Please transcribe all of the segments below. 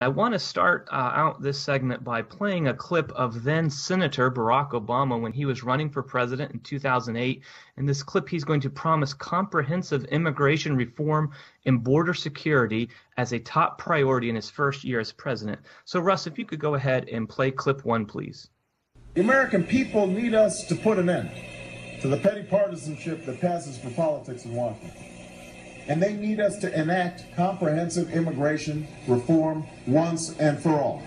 I want to start out this segment by playing a clip of then Senator Barack Obama when he was running for president in 2008. In this clip, he's going to promise comprehensive immigration reform and border security as a top priority in his first year as president. So, Russ, if you could go ahead and play clip one, please. The American people need us to put an end to the petty partisanship that passes for politics in Washington. And they need us to enact comprehensive immigration reform once and for all.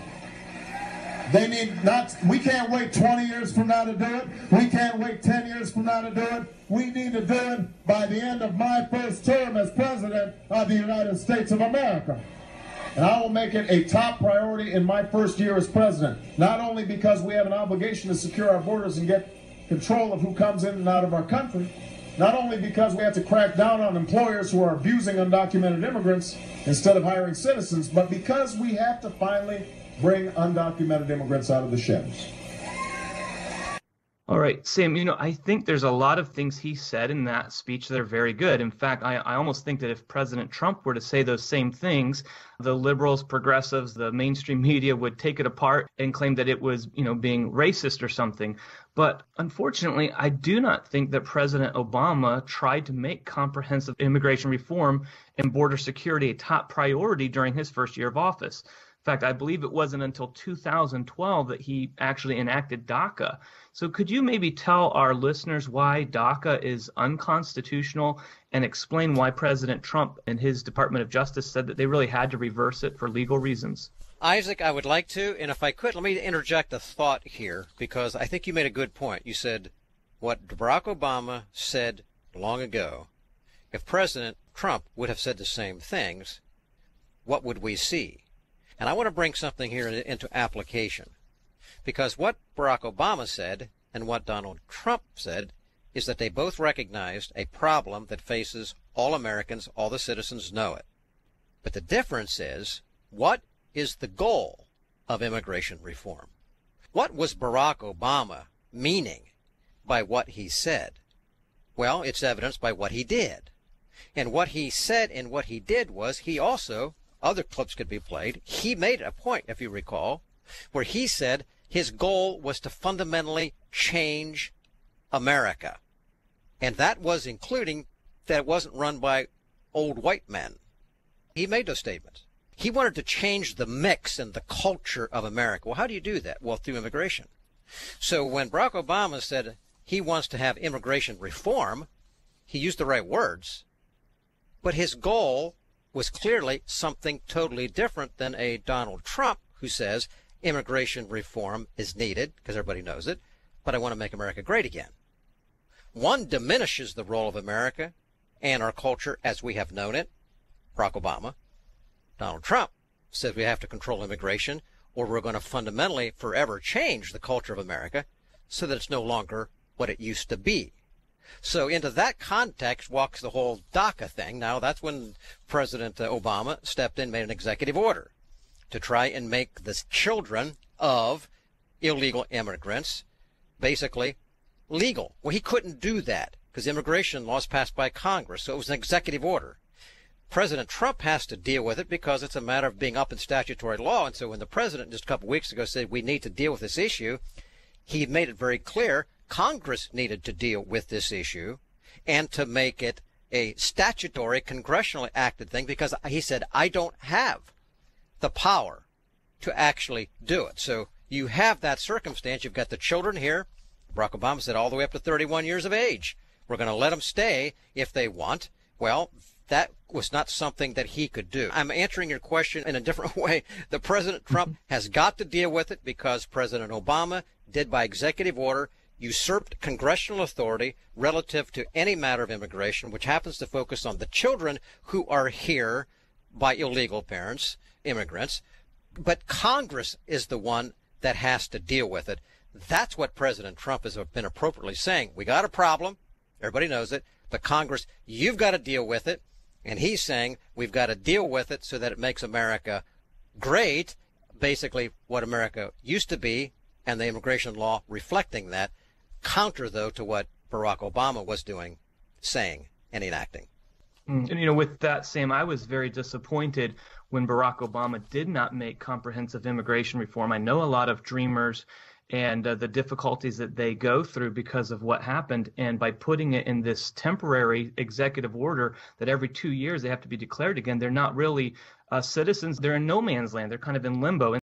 We can't wait 20 years from now to do it. We can't wait 10 years from now to do it. We need to do it by the end of my first term as president of the United States of America. And I will make it a top priority in my first year as president, not only because we have an obligation to secure our borders and get control of who comes in and out of our country, not only because we have to crack down on employers who are abusing undocumented immigrants instead of hiring citizens, but because we have to finally bring undocumented immigrants out of the shadows. All right, Sam, I think there's a lot of things he said in that speech that are very good. In fact, I almost think that if President Trump were to say those same things, the liberals, progressives, the mainstream media would take it apart and claim that it was, being racist or something. But unfortunately, I do not think that President Obama tried to make comprehensive immigration reform and border security a top priority during his first year of office. In fact, I believe it wasn't until 2012 that he actually enacted DACA. So could you maybe tell our listeners why DACA is unconstitutional and explain why President Trump and his Department of Justice said that they really had to reverse it for legal reasons? Isaac, I would like to, and if I could, let me interject a thought here, because I think you made a good point. You said what Barack Obama said long ago. If President Trump would have said the same things, what would we see? And I want to bring something here into application, because what Barack Obama said and what Donald Trump said is that they both recognized a problem that faces all Americans, all the citizens know it. But the difference is, what is the goal of immigration reform? What was Barack Obama meaning by what he said? Well, it's evidenced by what he did. And what he said and what he did was he also, other clips could be played, he made a point, if you recall, where he said his goal was to fundamentally change America. And that was including that it wasn't run by old white men. He made those statements. He wanted to change the mix and the culture of America. Well, how do you do that? Well, through immigration. So when Barack Obama said he wants to have immigration reform, he used the right words, but his goal was clearly something totally different than a Donald Trump who says immigration reform is needed, because everybody knows it, but I want to make America great again. One diminishes the role of America and our culture as we have known it, Barack Obama. Donald Trump says we have to control immigration or we're going to fundamentally forever change the culture of America so that it's no longer what it used to be. So into that context walks the whole DACA thing. Now, that's when President Obama stepped in, made an executive order to try and make the children of illegal immigrants basically legal. Well, he couldn't do that because immigration laws passed by Congress, so it was an executive order. President Trump has to deal with it because it's a matter of being up in statutory law. And so when the president just a couple of weeks ago said we need to deal with this issue, he made it very clear Congress needed to deal with this issue and to make it a statutory, congressionally acted thing, because he said, I don't have the power to actually do it. So you have that circumstance. You've got the children here. Barack Obama said all the way up to 31 years of age. We're going to let them stay if they want. Well, that was not something that he could do. I'm answering your question in a different way. The President Trump has got to deal with it because President Obama did by executive order usurped congressional authority relative to any matter of immigration, which happens to focus on the children who are here by illegal parents, immigrants. But Congress is the one that has to deal with it. That's what President Trump has been appropriately saying. We got a problem. Everybody knows it. But Congress, you've got to deal with it. And he's saying we've got to deal with it so that it makes America great, basically what America used to be, and the immigration law reflecting that. Counter, though, to what Barack Obama was doing, saying, and enacting. And, with that, Sam, I was very disappointed when Barack Obama did not make comprehensive immigration reform. I know a lot of dreamers and the difficulties that they go through because of what happened. And by putting it in this temporary executive order that every 2 years they have to be declared again, they're not really citizens. They're in no man's land. They're kind of in limbo.